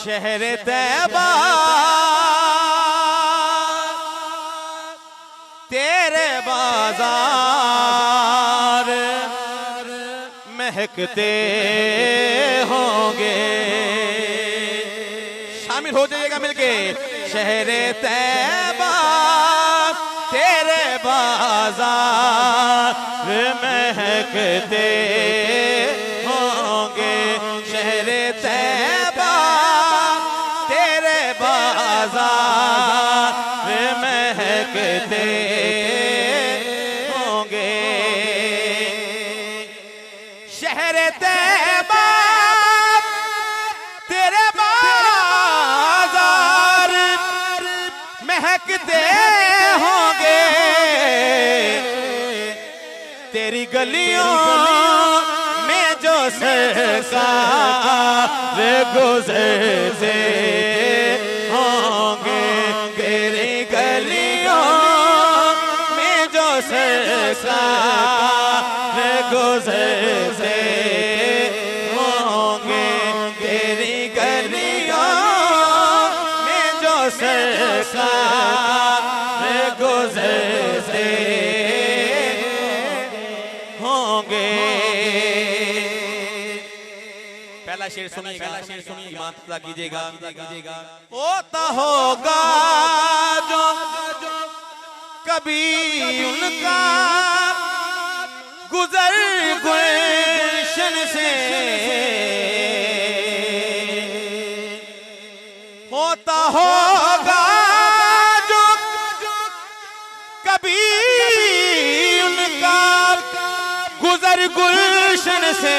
शहर तैबा तेरे बाजार महकते होंगे। शामिल हो जाइएगा मिलके। शहर तैबा तेरे बाजार महकते होंगे। शहर तैबा तेरे बाजार महकते होंगे। शहर तैबा तेरे बाजार महकते होंगे। तेरी गलियों में जो सरकार गुजरते होंगे। तेरी गलियों में जो सरकार गुजरते होंगे। तेरी गलियों में जो सरकार गुजरते होंगे। पहला शेर सुनिएगा, ईमान तला कीजिएगा। होता होगा जो कभी उनका गुजर गुलशन से। होता होगा जो कभी उनका गुजर गुलशन से।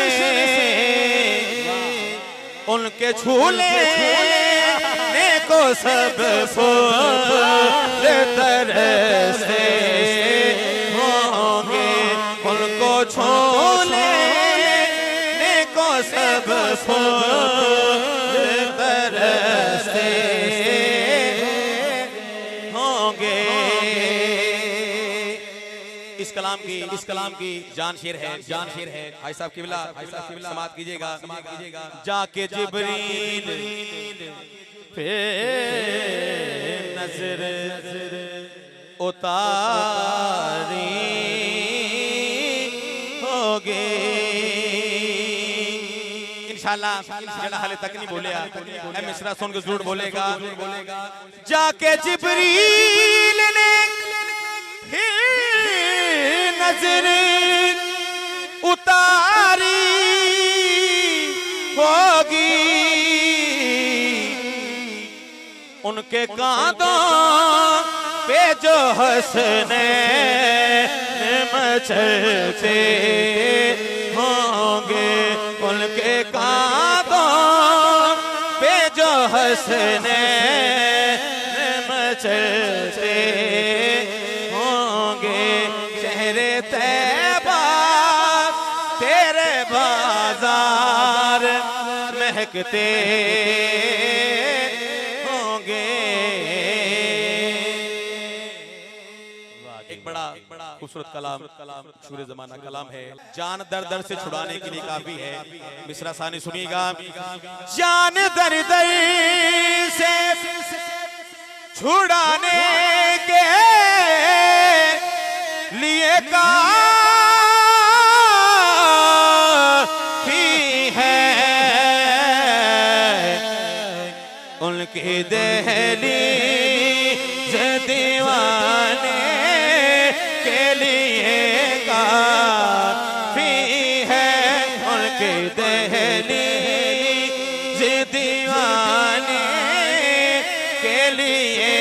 उनके छूले को सब फूल तरसते होंगे। उनको छूले को सब फूल तरसते होंगे। इस कलाम की जान शेर है। भाई साहब किबला समात कीजिएगा। जाके जिब्रील पे नजर उतारी होगी इंशाल्लाह। हाले तक नहीं बोले मिसरा सुन के जरूर बोलेगा। जाके जिब्रील ने नजर उतारी होगी। उनके कांधों पे जो हंसने मचलते होंगे। उनके कांधों पे जो हंसने मचलते होंगे। शहर तैबा तेरे बाजार महकते होंगे। एक बड़ा खूबसूरत कलाम शूरे जमाना कलाम है। जान दर दर से छुड़ाने के लिए काफी है। मिसरा सानी सुनिएगा। जान दर दर से छुड़ाने के लिए काफी है। उनकी दहलीज़ दीवाने के लिए काफी है। उनकी दहलीज़ दीवाने के लिए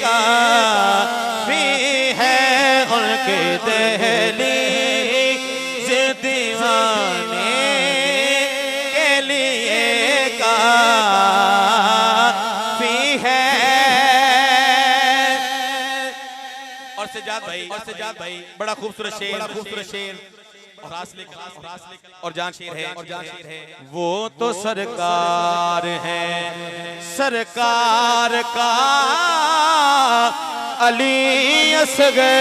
काफी है। उनके दहलीज़ दीवाने के लिए काफी है। और सजाद भाई बड़ा खूबसूरत शेर और जान शेर है। वो तो सरकार है, सरकार का अली असगर।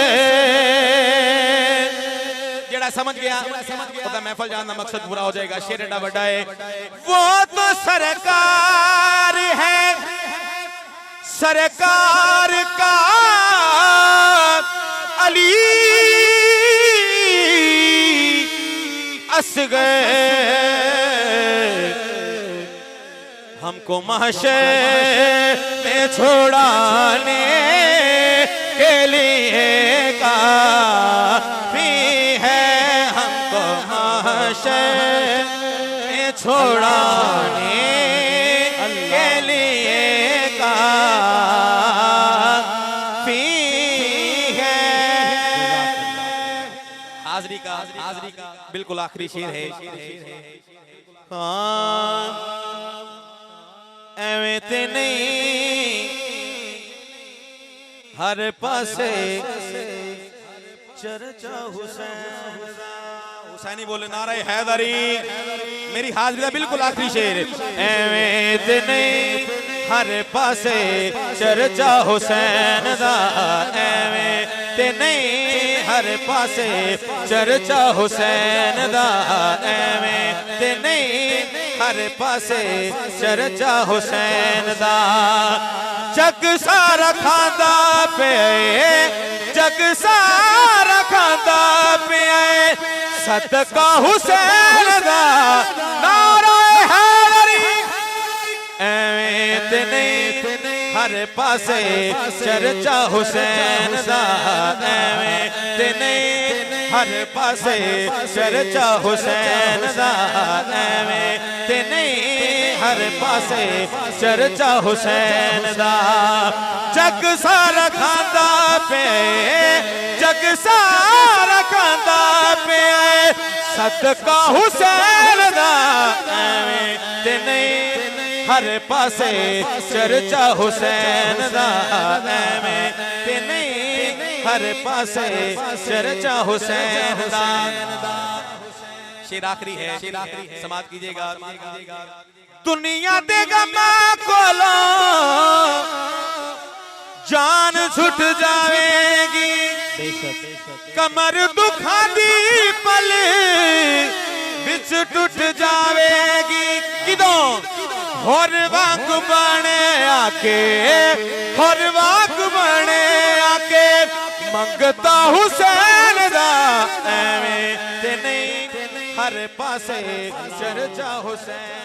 केड़ा समझ गया ओदा महफल जान दा मकसद पूरा हो जाएगा। शेर एडा बड़ा है, वो तो सरकार है सरकार का अली असगर, हमको महशर में छोड़ाने के लिए काफी है, हमको महशर में छोड़ाने के लिए काफी है। हाजरी का बिल्कुल आखिरी शेर है। एवें ते नहीं हर पासे चर्चा हुसैनी बोले नारे हैदरी। मेरी हाजरी का बिल्कुल आखिरी शेर, एवें ते नहीं हर पासे चर्चा हुसैन दा, एवें ते नहीं हर पासे चर्चा हुसैन दा, एवें ते नहीं हर पासे चर्चा हुसैन दा। जग सारा खांदा पे जग सारा खांदा पे सदका हुसैन दा, नारे हैदरी। एवें ते नहीं हर पासे चर्चा हुसैन दा, एवें ते नहीं हर पासे चर्चा हुसैन दा, एवें ते नहीं हर पासे चर्चा हुसैन दा। जग सारा खांदा पे जग सारा खांदा पे सदका हुसैन दा, एवें ते नहीं हर पासे चर्चा हुसैन दा, एवें ते नहीं हर पासे चर्चा हुसैन दा। शेर आखिरी है, समाप्त कीजिएगा। दुनिया दे गमा कोलो जान छुट जाएगी, कमर दुखा दी पल बिच टूट जाएगी। किदों होर वाक बने आके होर वाक बने आके मंगता हुसैन दा, एवें ते नहीं हर पासे चर्चा हुसैन।